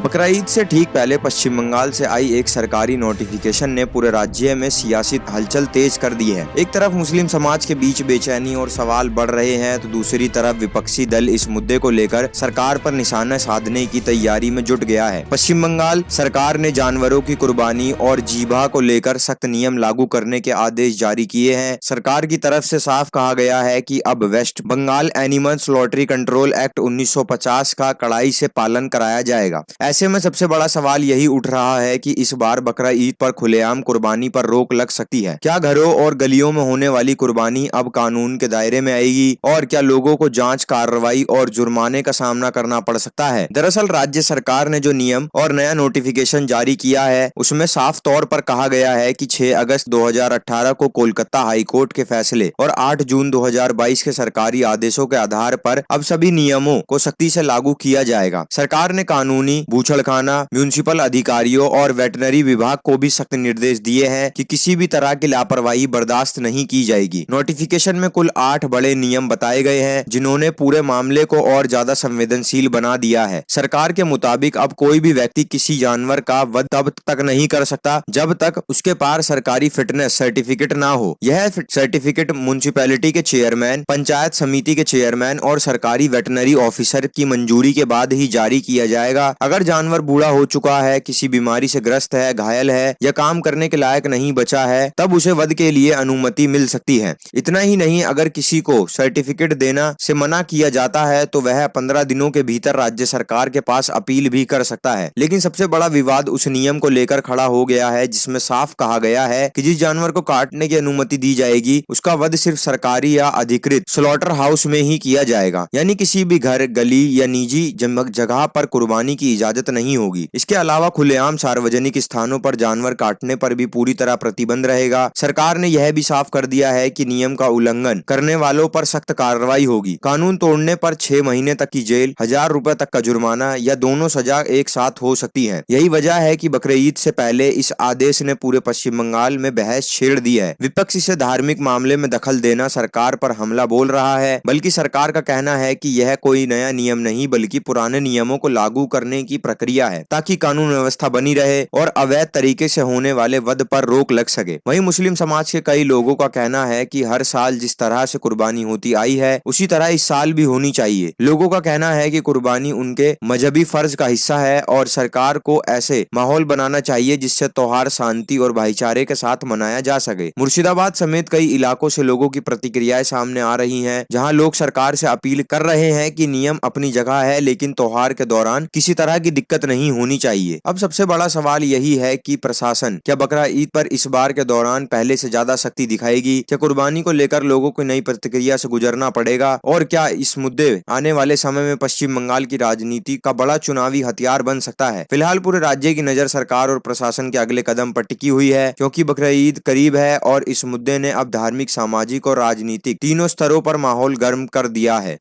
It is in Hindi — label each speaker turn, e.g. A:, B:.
A: बकरा-ईद से ठीक पहले पश्चिम बंगाल से आई एक सरकारी नोटिफिकेशन ने पूरे राज्य में सियासी हलचल तेज कर दी है। एक तरफ मुस्लिम समाज के बीच बेचैनी और सवाल बढ़ रहे हैं, तो दूसरी तरफ विपक्षी दल इस मुद्दे को लेकर सरकार पर निशाना साधने की तैयारी में जुट गया है। पश्चिम बंगाल सरकार ने जानवरों की कुर्बानी और ज़िबा को लेकर सख्त नियम लागू करने के आदेश जारी किए हैं। सरकार की तरफ से साफ कहा गया है कि अब West Bengal animal slaughter control act 1950 का कड़ाई से पालन कराया जाएगा। ऐसे में सबसे बड़ा सवाल यही उठ रहा है कि इस बार बकरा ईद पर खुलेआम कुर्बानी पर रोक लग सकती है। क्या घरों और गलियों में होने वाली कुर्बानी अब कानून के दायरे में आएगी और क्या लोगों को जांच, कार्रवाई और जुर्माने का सामना करना पड़ सकता है? दरअसल राज्य सरकार ने जो नियम और नया नोटिफिकेशन जारी किया है, उसमें साफ तौर पर कहा गया है कि 6 अगस्त 2018 को कोलकाता हाईकोर्ट के फैसले और 8 जून 2022 के सरकारी आदेशों के आधार पर अब सभी नियमों को सख्ती से लागू किया जाएगा। सरकार ने कानूनी, बूचड़खाना, म्युनिसिपल अधिकारियों और वेटनरी विभाग को भी सख्त निर्देश दिए हैं कि किसी भी तरह की लापरवाही बर्दाश्त नहीं की जाएगी। नोटिफिकेशन में कुल 8 बड़े नियम बताए गए हैं, जिन्होंने पूरे मामले को और ज्यादा संवेदनशील बना दिया है। सरकार के मुताबिक अब कोई भी व्यक्ति किसी जानवर का वध तब तक नहीं कर सकता जब तक उसके पास सरकारी फिटनेस सर्टिफिकेट ना हो। यह सर्टिफिकेट म्युनिसिपैलिटी के चेयरमैन, पंचायत समिति के चेयरमैन और सरकारी वेटनरी ऑफिसर की मंजूरी के बाद ही जारी किया जाएगा। अगर जानवर बूढ़ा हो चुका है, किसी बीमारी से ग्रस्त है, घायल है या काम करने के लायक नहीं बचा है, तब उसे वध के लिए अनुमति मिल सकती है। इतना ही नहीं, अगर किसी को सर्टिफिकेट देना से मना किया जाता है तो वह 15 दिनों के भीतर राज्य सरकार के पास अपील भी कर सकता है। लेकिन सबसे बड़ा विवाद उस नियम को लेकर खड़ा हो गया है जिसमें साफ कहा गया है कि जिस जानवर को काटने की अनुमति दी जाएगी, उसका वध सिर्फ सरकारी या अधिकृत स्लॉटर हाउस में ही किया जाएगा, यानी किसी भी घर, गली या निजी जगह पर कुर्बानी की इजाजत नहीं होगी। इसके अलावा खुलेआम सार्वजनिक स्थानों पर जानवर काटने पर भी पूरी तरह प्रतिबंध रहेगा। सरकार ने यह भी साफ कर दिया है कि नियम का उल्लंघन करने वालों पर सख्त कार्रवाई होगी। कानून तोड़ने पर 6 महीने तक की जेल, 1000 रुपए तक का जुर्माना या दोनों सजा एक साथ हो सकती है। यही वजह है कि बकरीद से पहले इस आदेश ने पूरे पश्चिम बंगाल में बहस छेड़ दी है। विपक्ष इसे धार्मिक मामले में दखल देना सरकार पर हमला बोल रहा है, बल्कि सरकार का कहना है कि यह कोई नया नियम नहीं बल्कि पुराने नियमों को लागू करने की प्रक्रिया है, ताकि कानून व्यवस्था बनी रहे और अवैध तरीके से होने वाले वध पर रोक लग सके। वहीं मुस्लिम समाज के कई लोगों का कहना है कि हर साल जिस तरह से कुर्बानी होती आई है, उसी तरह इस साल भी होनी चाहिए। लोगों का कहना है कि कुर्बानी उनके मजहबी फर्ज का हिस्सा है और सरकार को ऐसे माहौल बनाना चाहिए जिससे त्योहार शांति और भाईचारे के साथ मनाया जा सके। मुर्शिदाबाद समेत कई इलाकों से लोगों की प्रतिक्रियाएं सामने आ रही हैं, जहां लोग सरकार से अपील कर रहे हैं कि नियम अपनी जगह है, लेकिन त्योहार के दौरान किसी तरह की दिक्कत नहीं होनी चाहिए। अब सबसे बड़ा सवाल यही है कि प्रशासन क्या बकरा ईद पर इस बार के दौरान पहले से ज्यादा सख्ती दिखाएगी? क्या कुर्बानी को लेकर लोगों को नई प्रतिक्रिया से गुजरना पड़ेगा? और क्या इस मुद्दे आने वाले समय में पश्चिम बंगाल की राजनीति का बड़ा चुनावी हथियार बन सकता है? फिलहाल पूरे राज्य की नजर सरकार और प्रशासन के अगले कदम पर टिकी हुई है, क्योंकि बकरा ईद करीब है और इस मुद्दे ने अब धार्मिक, सामाजिक और राजनीतिक तीनों स्तरों पर माहौल गर्म कर दिया है।